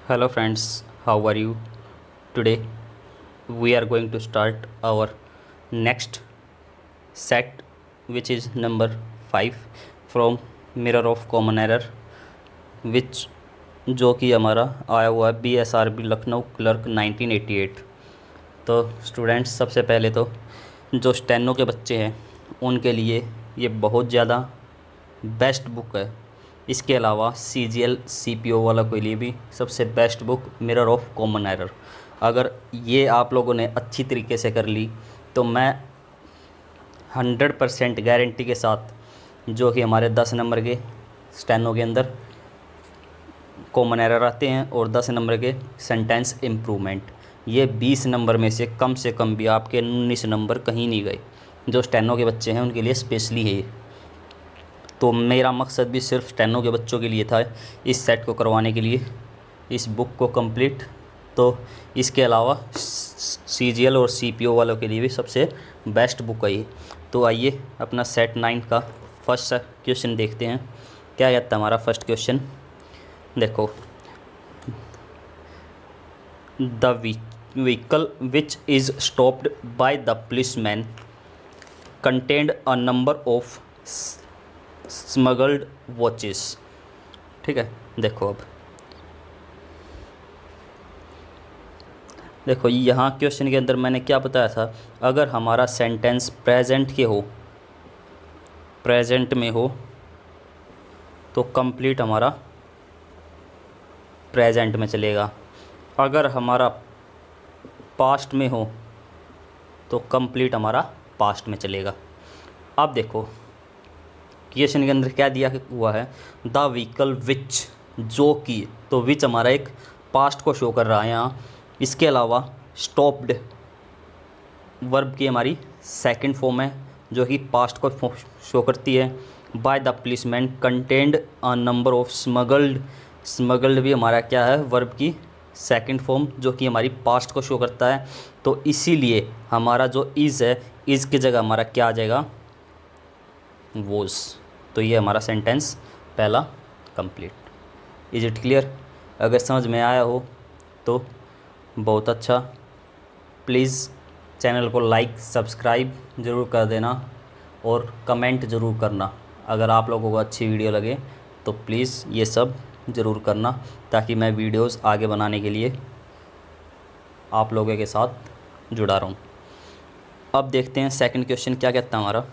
Hello friends, how are you? Today we are going to start our next set, which is number 5 from Mirror of Common Error, which जो कि हमारा आया हुआ है BSRB Lucknow clerk 1988। तो students, सबसे पहले तो जो स्टेनो के बच्चे हैं उनके लिए ये बहुत ज़्यादा बेस्ट बुक है। इसके अलावा CGL CPO वाला के लिए भी सबसे best book mirror of common error. अगर ये आप लोगों ने अच्छी तरीके से कर ली तो मैं 100% गारंटी के साथ, जो कि हमारे 10 नंबर के स्टेनो के अंदर कॉमन एरर आते हैं और 10 नंबर के सेंटेंस इम्प्रूवमेंट, ये 20 नंबर में से कम भी आपके 19 नंबर कहीं नहीं गए। जो स्टेनो के बच्चे हैं उनके लिए स्पेशली है। तो मेरा मकसद भी सिर्फ स्टेनो के बच्चों के लिए था, इस सेट को करवाने के लिए, इस बुक को कंप्लीट। तो इसके अलावा CGL और CPO वालों के लिए भी सबसे बेस्ट बुक है ये। तो आइए अपना सेट 9 का फर्स्ट क्वेश्चन देखते हैं। क्या कहता है हमारा फर्स्ट क्वेश्चन, देखो। The vehicle which is stopped by the policeman contained a number of smuggled watches. ठीक है, देखो अब देखो यहाँ क्वेश्चन के अंदर मैंने क्या बताया था, अगर हमारा सेंटेंस प्रेजेंट में हो तो कंप्लीट हमारा प्रेजेंट में चलेगा। अगर हमारा पास्ट में हो तो कंप्लीट हमारा पास्ट में चलेगा। अब देखो क्वेश्चन के अंदर क्या दिया हुआ है, द व्हीकल विच, जो कि, तो विच हमारा एक पास्ट को शो कर रहा है यहाँ। इसके अलावा स्टॉप्ड वर्ब की हमारी सेकंड फॉर्म है जो कि पास्ट को शो करती है। By the policeman contained a number of smuggled भी हमारा क्या है, वर्ब की सेकंड फॉर्म जो कि हमारी पास्ट को शो करता है। तो इसीलिए हमारा जो इज़ है, इज़ की जगह हमारा क्या आ जाएगा, वोज। तो ये हमारा सेंटेंस पहला कंप्लीट। Is it clear? अगर समझ में आया हो तो बहुत अच्छा। प्लीज़ चैनल को लाइक सब्सक्राइब ज़रूर कर देना और कमेंट ज़रूर करना। अगर आप लोगों को अच्छी वीडियो लगे तो प्लीज़ ये सब ज़रूर करना, ताकि मैं वीडियोस आगे बनाने के लिए आप लोगों के साथ जुड़ा रहूँ। अब देखते हैं सेकंड क्वेश्चन क्या कहता है हमारा।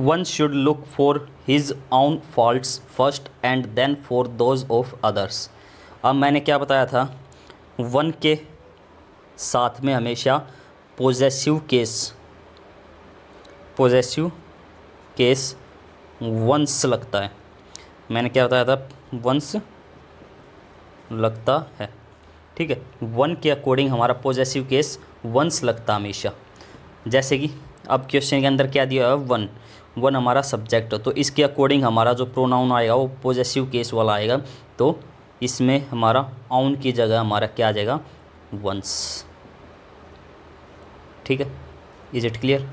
One should look for his own faults first and then for those of others। अब मैंने क्या बताया था, वन के साथ में हमेशा पोजेसिव केस वंस लगता है। मैंने क्या बताया था, वंस लगता है। ठीक है, वन के अकॉर्डिंग हमारा पोजेसिव केस वंस लगता हमेशा। जैसे कि अब क्वेश्चन के अंदर क्या दिया है, वन हमारा सब्जेक्ट है, तो इसके अकॉर्डिंग हमारा जो प्रोनाउन आएगा वो पॉजेसिव केस वाला आएगा। तो इसमें हमारा ऑन की जगह हमारा क्या आ जाएगा, वंस। ठीक है, इज इट क्लियर?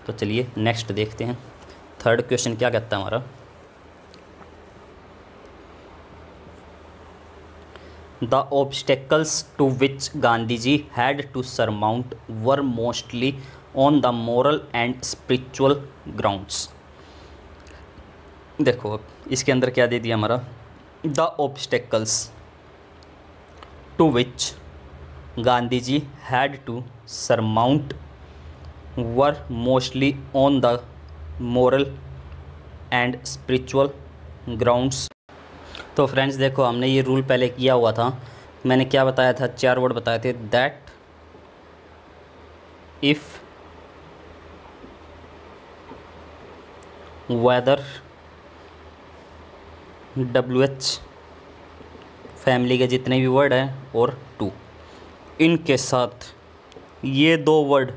तो चलिए नेक्स्ट देखते हैं। थर्ड क्वेश्चन क्या कहता है हमारा, the obstacles to which Gandhi ji had to surmount were mostly on the moral and spiritual grounds. देखो अब इसके अंदर क्या दे दिया हमारा, the obstacles to which Gandhi ji had to surmount were mostly on the moral and spiritual grounds. तो फ्रेंड्स देखो, हमने ये रूल पहले किया हुआ था। मैंने क्या बताया था, 4 वर्ड बताए थे, that, if, whether, WH, family के जितने भी वर्ड हैं, और टू। इनके साथ ये 2 वर्ड,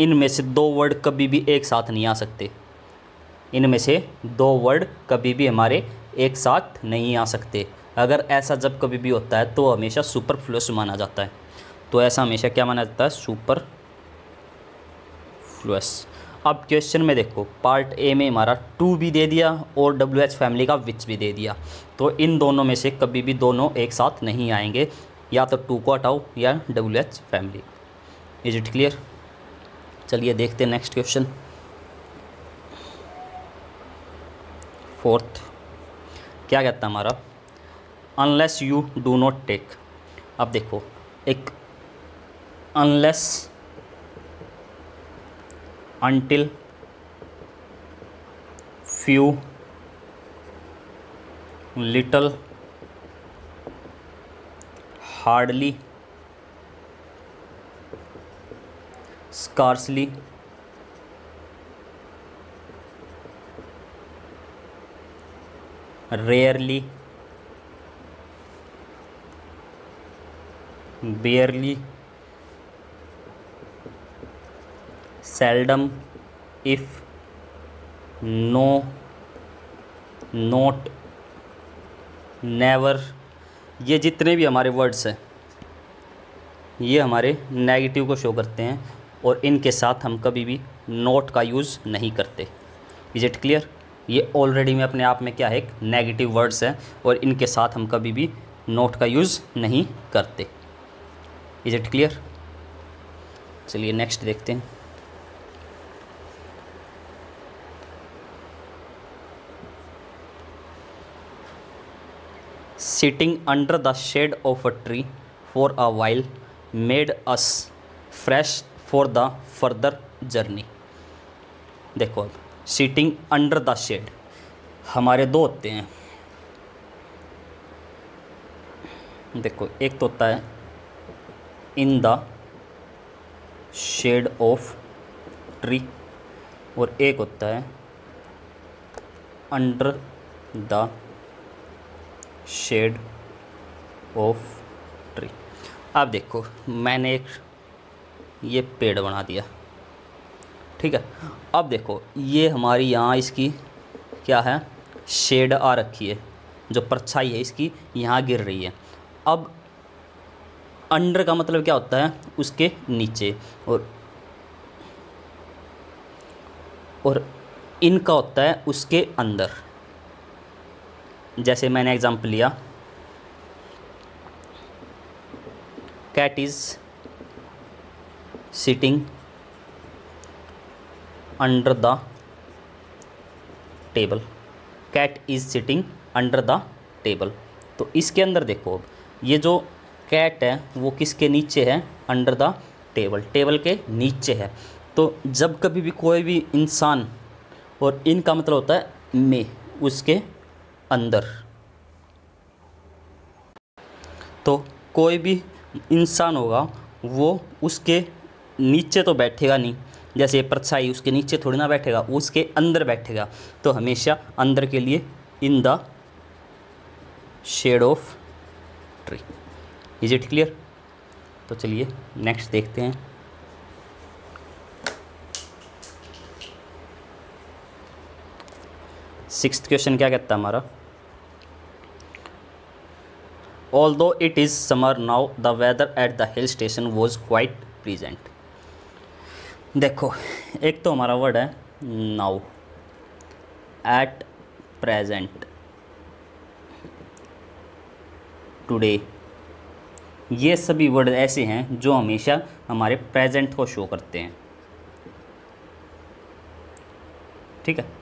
इनमें से 2 वर्ड कभी भी एक साथ नहीं आ सकते। इनमें से 2 वर्ड कभी भी हमारे एक साथ नहीं आ सकते। अगर ऐसा जब कभी भी होता है तो हमेशा सुपरफ्लुअस माना जाता है। तो ऐसा हमेशा क्या माना जाता है, सुपरफ्लुअस। अब क्वेश्चन में देखो पार्ट ए में हमारा टू भी दे दिया और डब्ल्यू एच फैमिली का विच भी दे दिया, तो इन दोनों में से कभी भी दोनों एक साथ नहीं आएंगे, या तो टू को हटाओ या W H family. Is it clear? चलिए देखते हैं नेक्स्ट क्वेश्चन। फोर्थ क्या कहता है हमारा, unless you do not take. अब देखो एक unless, until, few, little, hardly, scarcely, rarely, barely, seldom, if, no, not, never, ये जितने भी हमारे वर्ड्स हैं ये हमारे नेगेटिव को शो करते हैं और इनके साथ हम कभी भी नोट का यूज़ नहीं करते। Is it clear? ये ऑलरेडी में अपने आप में क्या है, एक नेगेटिव वर्ड्स हैं और इनके साथ हम कभी भी नोट का यूज़ नहीं करते। Is it clear? चलिए नेक्स्ट देखते हैं। Sitting under the shade of a tree for a while made us fresh for the further journey। देखो अब सिटिंग अंडर द शेड हमारे दो होते हैं। देखो एक तो होता है in the shade of tree और एक होता है under the shade of tree. अब देखो मैंने एक ये पेड़ बना दिया, ठीक है। अब देखो ये हमारी यहाँ इसकी क्या है, शेड आ रखी है, जो परछाई है इसकी यहाँ गिर रही है। अब अंडर का मतलब क्या होता है, उसके नीचे, और इनका होता है उसके अंदर। जैसे मैंने एग्जांपल लिया, cat is sitting under the table. Cat is sitting under the table. तो इसके अंदर देखो ये जो कैट है वो किसके नीचे है, अंडर द टेबल, टेबल के नीचे है। तो जब कभी भी कोई भी इंसान, और इनका मतलब होता है में, उसके अंदर, तो कोई भी इंसान होगा वो उसके नीचे तो बैठेगा नहीं, जैसे परछाई उसके नीचे थोड़ी ना बैठेगा, उसके अंदर बैठेगा। तो हमेशा अंदर के लिए in the shade of tree. Is it clear? तो चलिए नेक्स्ट देखते हैं। सिक्स्थ क्वेश्चन क्या कहता है हमारा, although it is summer now the weather at the hill station was quite pleasant. देखो एक तो हमारा वर्ड है नाउ, एट प्रेजेंट, टुडे, ये सभी वर्ड ऐसे हैं जो हमेशा हमारे प्रेजेंट को शो करते हैं, ठीक है।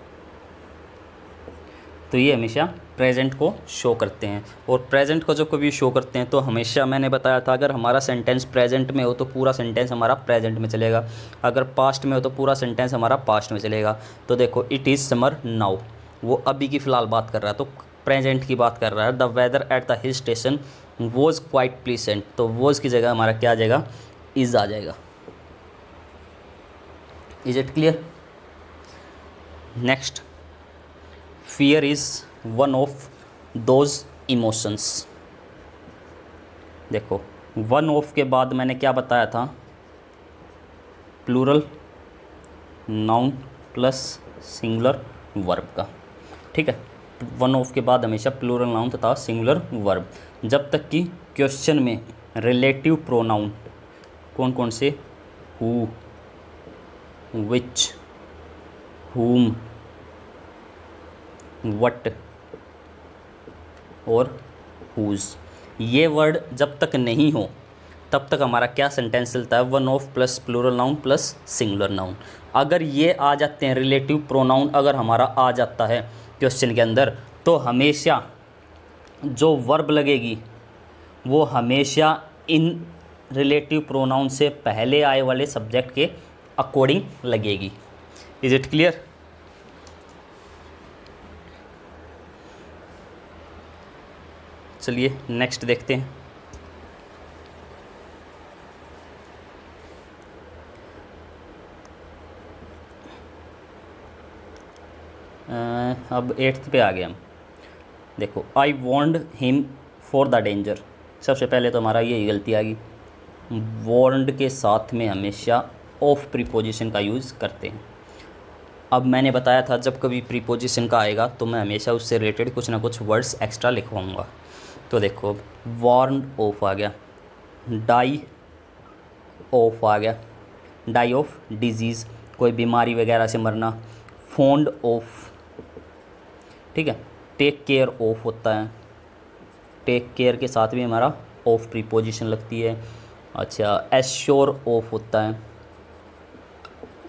तो ये हमेशा प्रेजेंट को शो करते हैं, और प्रेजेंट को जब कभी शो करते हैं तो हमेशा मैंने बताया था अगर हमारा सेंटेंस प्रेजेंट में हो तो पूरा सेंटेंस हमारा प्रेजेंट में चलेगा, अगर पास्ट में हो तो पूरा सेंटेंस हमारा पास्ट में चलेगा। तो देखो इट इज़ समर नाउ, वो अभी की फ़िलहाल बात कर रहा है, तो प्रेजेंट की बात कर रहा है। The weather at the hill station was quite pleasant, तो वॉज की जगह हमारा क्या आ जाएगा, इज़ आ जाएगा। Is it clear? Next, fear is one of those emotions. देखो वन ऑफ के बाद मैंने क्या बताया था, plural noun plus singular verb का, ठीक है। वन ऑफ के बाद हमेशा प्लूरल नाउन तथा सिंगुलर वर्ब, जब तक कि क्वेश्चन में रिलेटिव प्रोनाउन कौन कौन से, हु, विच, whom, what और whose। ये वर्ड जब तक नहीं हो तब तक हमारा क्या सेंटेंस चलता है, one of plus plural noun plus singular noun. अगर ये आ जाते हैं रिलेटिव प्रोनाउन अगर हमारा आ जाता है क्वेश्चन के अंदर, तो हमेशा जो वर्ब लगेगी वो हमेशा इन रिलेटिव प्रोनाउन से पहले आए वाले सब्जेक्ट के अकॉर्डिंग लगेगी। Is it clear? चलिए नेक्स्ट देखते हैं। अब 8th पे आ गए हम। देखो, आई वॉर्नड हिम फॉर द डेंजर। सबसे पहले तो हमारा यही गलती आ गई, वॉर्नड के साथ में हमेशा ऑफ प्रीपोजिशन का यूज़ करते हैं। अब मैंने बताया था जब कभी प्रीपोजिशन का आएगा तो मैं हमेशा उससे रिलेटेड कुछ ना कुछ वर्ड्स एक्स्ट्रा लिखवाऊँगा। तो देखो, वॉर्नड ऑफ आ गया, डाई ऑफ आ गया, डाई ऑफ डिजीज़, कोई बीमारी वगैरह से मरना। फोन्ड ऑफ, ठीक है। टेक केयर ऑफ होता है, टेक केयर के साथ भी हमारा ऑफ प्रीपोजिशन लगती है। अच्छा, एश्योर ऑफ होता है,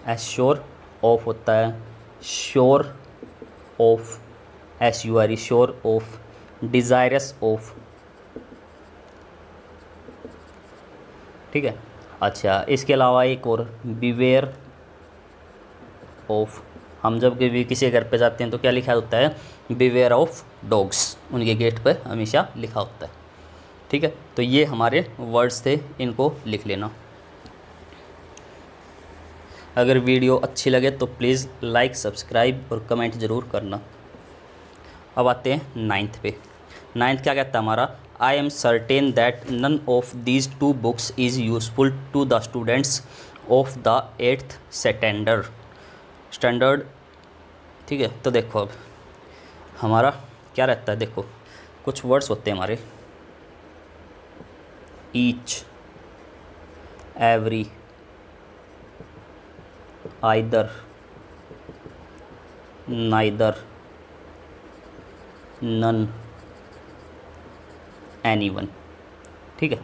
एश्योर ऑफ होता है। Sure of, SURE, sure of. Desirous of, ठीक है। अच्छा, इसके अलावा एक और, बिवेयर ऑफ। हम जब कभी किसी घर पे जाते हैं तो क्या लिखा होता है, बिवेयर ऑफ डॉग्स, उनके गेट पे हमेशा लिखा होता है, ठीक है। तो ये हमारे वर्ड्स थे, इनको लिख लेना। अगर वीडियो अच्छी लगे तो प्लीज़ लाइक, सब्सक्राइब और कमेंट ज़रूर करना। अब आते हैं 9th पे। 9th क्या कहता है हमारा, I am certain that none of these 2 books is useful to the students of the 8th standard, ठीक है। तो देखो अब हमारा क्या रहता है, देखो कुछ वर्ड्स होते हैं हमारे, each, every, either, neither, none, anyone, ठीक है।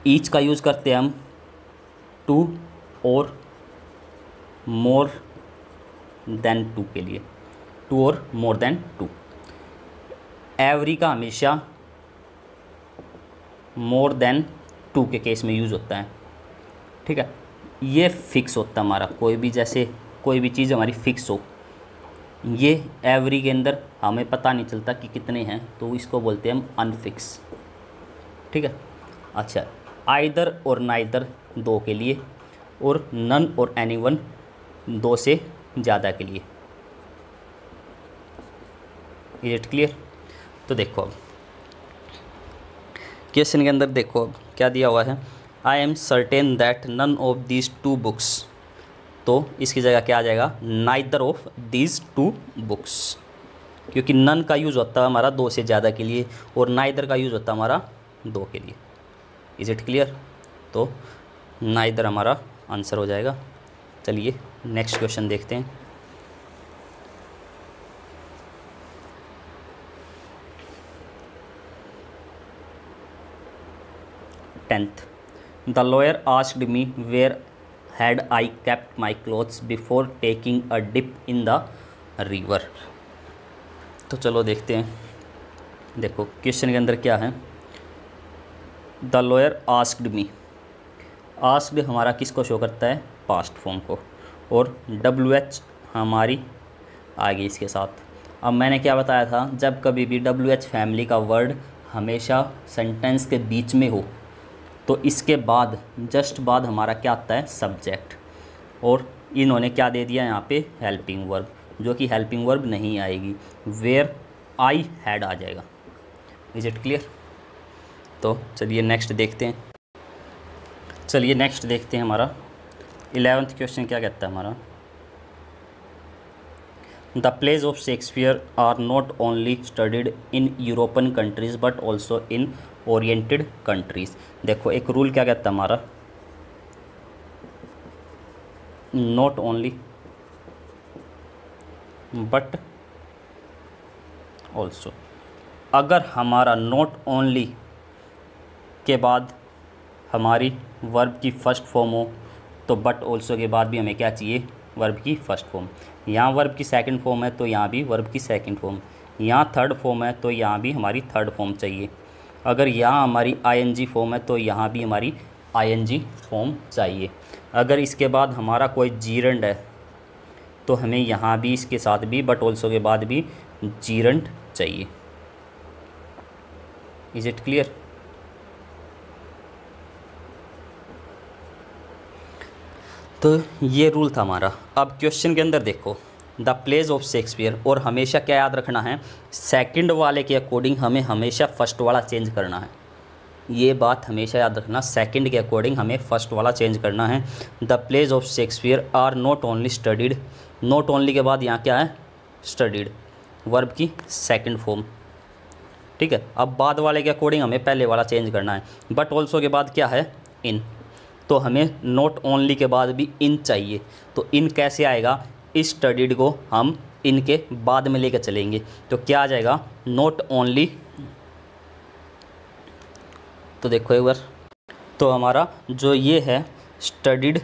ईच का यूज़ करते हैं हम टू और मोर देन टू के लिए, टू और मोर देन टू। एवरी का हमेशा मोर देन टू के केस में यूज़ होता है, ठीक है। ये फिक्स होता है हमारा, कोई भी जैसे कोई भी चीज़ हमारी फिक्स हो, ये एवरी के अंदर हमें पता नहीं चलता कि कितने हैं, तो इसको बोलते हैं हम अनफिक्स, ठीक है। अच्छा, आइदर और नाइदर 2 के लिए, और नन और एनीवन 2 से ज़्यादा के लिए। Is it clear? तो देखो अब क्वेश्चन के अंदर देखो अब क्या दिया हुआ है, I am certain that none of these 2 books. तो इसकी जगह क्या आ जाएगा, नाइदर ऑफ दीज 2 बुक्स, क्योंकि नन का यूज़ होता है हमारा 2 से ज़्यादा के लिए और नाइदर का यूज़ होता है हमारा 2 के लिए। Is it clear? तो नाइदर हमारा आंसर हो जाएगा। चलिए नेक्स्ट क्वेश्चन देखते हैं। Tenth, the lawyer asked me where had I kept my clothes before taking a dip in the river. तो चलो देखते हैं। देखो क्वेश्चन के अंदर क्या है, the lawyer asked me. Asked हमारा किसको शो करता है, पास्ट फॉर्म को, और WH हमारी आ गई इसके साथ। अब मैंने क्या बताया था, जब कभी भी WH फैमिली का वर्ड हमेशा सेंटेंस के बीच में हो तो इसके बाद जस्ट बाद हमारा क्या आता है, सब्जेक्ट। और इन्होंने क्या दे दिया यहाँ पे, हेल्पिंग वर्ब, जो कि हेल्पिंग वर्ब नहीं आएगी, वेयर आई हैड आ जाएगा। Is it clear? तो चलिए नेक्स्ट देखते हैं। चलिए नेक्स्ट देखते हैं हमारा 11th क्वेश्चन क्या कहता है हमारा, the plays of Shakespeare are not only studied in European countries but also in oriented countries. देखो एक रूल क्या कहता है हमारा, नॉट ओनली बट ऑल्सो। अगर हमारा नॉट ओनली के बाद हमारी वर्ब की फ़र्स्ट फॉर्म हो तो बट ऑल्सो के बाद भी हमें क्या चाहिए, वर्ब की फ़र्स्ट फॉर्म। यहाँ वर्ब की सेकंड फॉर्म है तो यहाँ भी वर्ब की सेकंड फॉर्म, यहाँ थर्ड फॉर्म है तो यहाँ भी हमारी थर्ड फॉर्म चाहिए। अगर यहाँ हमारी आईएनजी फॉर्म है तो यहाँ भी हमारी आईएनजी फॉर्म चाहिए। अगर इसके बाद हमारा कोई जीरंड है तो हमें यहाँ भी इसके साथ भी बट ऑल्सो के बाद भी जीरंड चाहिए। Is it clear? तो ये रूल था हमारा। अब क्वेश्चन के अंदर देखो, द प्लेज ऑफ शेक्सपियर, और हमेशा क्या याद रखना है, सेकंड वाले के अकॉर्डिंग हमें हमेशा फर्स्ट वाला चेंज करना है। ये बात हमेशा याद रखना, सेकंड के अकॉर्डिंग हमें फर्स्ट वाला चेंज करना है। The plays of Shakespeare are not only studied, not only के बाद यहाँ क्या है, स्टडीड, वर्ब की सेकंड फॉर्म। ठीक है, अब बाद वाले के अकॉर्डिंग हमें पहले वाला चेंज करना है। बट ऑल्सो के बाद क्या है, इन, तो हमें नॉट ओनली के बाद भी इन चाहिए। तो इन कैसे आएगा, इस स्टडीड को हम इनके बाद में लेकर चलेंगे तो क्या आ जाएगा, नॉट ओनली। तो देखो एक बार, तो हमारा जो ये है स्टडीड,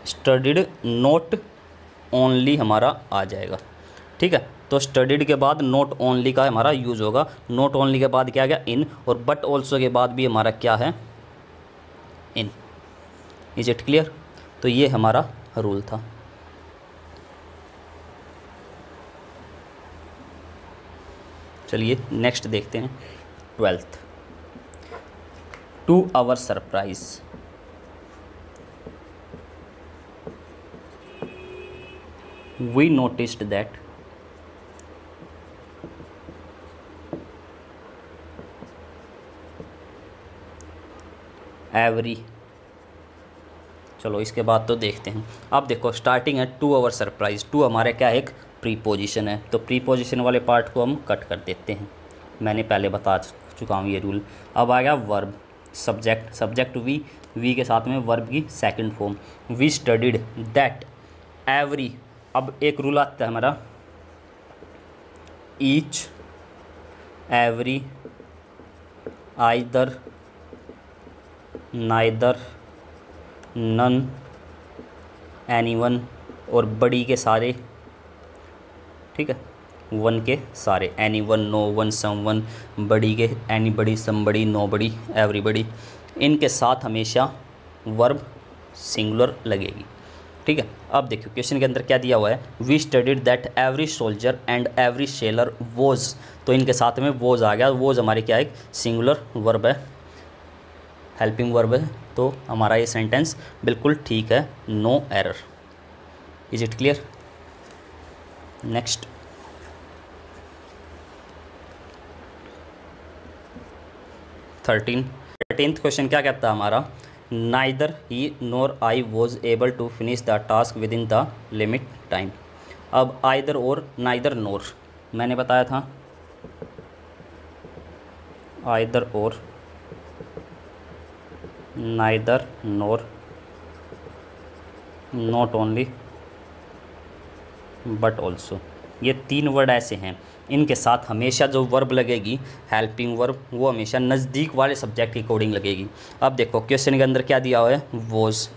स्टडीड नॉट ओनली हमारा आ जाएगा। ठीक है, तो स्टडीड के बाद नॉट ओनली का हमारा यूज़ होगा। नॉट ओनली के बाद क्या आ गया, इन, और बट ऑल्सो के बाद भी हमारा क्या है, इन। Is it clear? तो ये हमारा रूल था। चलिए नेक्स्ट देखते हैं, 12th। To our surprise, we noticed that every, चलो इसके बाद तो देखते हैं। अब देखो स्टार्टिंग है टू आवर सरप्राइज, टू हमारे क्या एक प्रीपोजिशन है, तो प्रीपोजिशन वाले पार्ट को हम कट कर देते हैं, मैंने पहले बता चुका हूँ ये रूल। अब आ गया verb, subject, subject we, we के साथ में वर्ब की second form, we studied that every. अब एक रूल आता है हमारा, each, every, either, neither, none, anyone, और बड़ी के सारे। ठीक है, वन के सारे, एनीवन, नो वन, समवन, बड़ी के एनीबडी, समबडी, नोबडी, एवरीबडी, इनके साथ हमेशा वर्ब सिंगुलर लगेगी। ठीक है, अब देखिए क्वेश्चन के अंदर क्या दिया हुआ है, we studied that every soldier and every sailor was, तो इनके साथ में वॉज आ गया। वॉज हमारी क्या एक सिंगुलर वर्ब है, हेल्पिंग वर्ब है, तो हमारा ये सेंटेंस बिल्कुल ठीक है, no error. Is it clear? Next, 13th question क्या कहता है हमारा, neither he nor I was able to finish the task within the limit time. अब आइदर और, नाइदर नोर, मैंने बताया था either or, neither nor, not only, but also, ये तीन वर्ड ऐसे हैं, इनके साथ हमेशा जो वर्ब लगेगी, हेल्पिंग वर्ब, वो हमेशा नज़दीक वाले सब्जेक्ट के अकॉर्डिंग लगेगी। अब देखो क्वेश्चन के अंदर क्या दिया हुआ है, वॉज,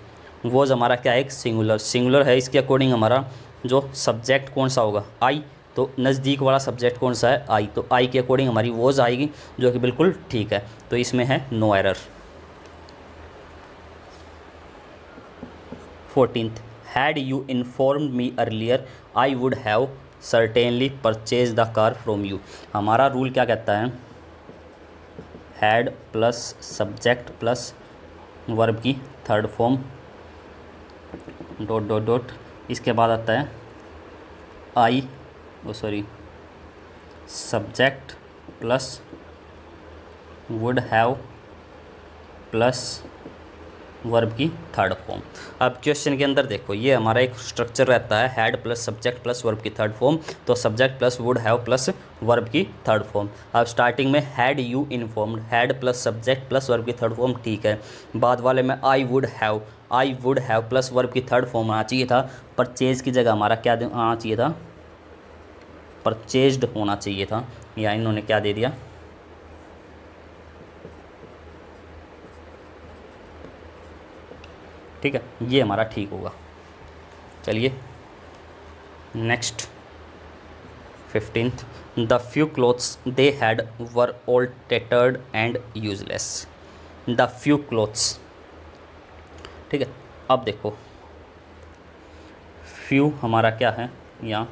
वॉज हमारा क्या है एक सिंगुलर, सिंगुलर है, इसके अकॉर्डिंग हमारा जो सब्जेक्ट कौन सा होगा, आई, तो नज़दीक वाला सब्जेक्ट कौन सा है, आई, तो आई के अकॉर्डिंग हमारी वॉज आएगी, जो कि बिल्कुल ठीक है, तो इसमें है no error. 14th, had you informed me earlier I would have certainly purchase the car from you. हमारा रूल क्या कहता है, had plus subject plus verb की third form, dot dot dot, इसके बाद आता है I, subject plus would have plus verb की थर्ड फॉर्म। अब क्वेश्चन के अंदर देखो, ये हमारा एक स्ट्रक्चर रहता है, had plus subject plus verb की थर्ड फॉर्म, तो subject plus would have plus verb की थर्ड फॉर्म। अब स्टार्टिंग में had you informed, had plus subject plus verb की थर्ड फॉर्म, ठीक है। बाद वाले में आई वुड हैव प्लस वर्ब की थर्ड फॉर्म आना चाहिए था। परचेज की जगह हमारा क्या आना चाहिए था, परचेज्ड होना चाहिए था, या इन्होंने क्या दे दिया, ठीक है, ये हमारा ठीक होगा। चलिए next 15th, the few clothes they had were all tattered and useless. The few clothes, ठीक है। अब देखो फ्यू हमारा क्या है, यहाँ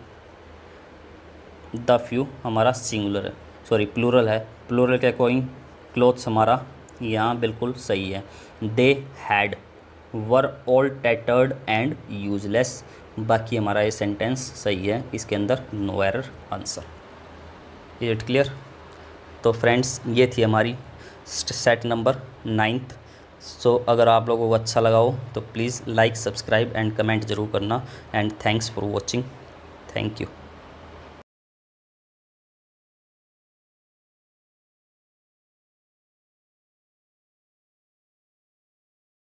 द फ्यू हमारा सिंगुलर है, सॉरी प्लूरल है, प्लूरल के अकॉर्डिंग क्लोथ्स हमारा यहाँ बिल्कुल सही है। They had were all tattered and useless, बाकी हमारा ये सेंटेंस सही है, इसके अंदर no error answer. Is it clear? तो फ्रेंड्स ये थी हमारी सेट नंबर 9th। सो अगर आप लोगों को अच्छा लगा हो तो please like, subscribe and comment ज़रूर करना। And thanks for watching. Thank you.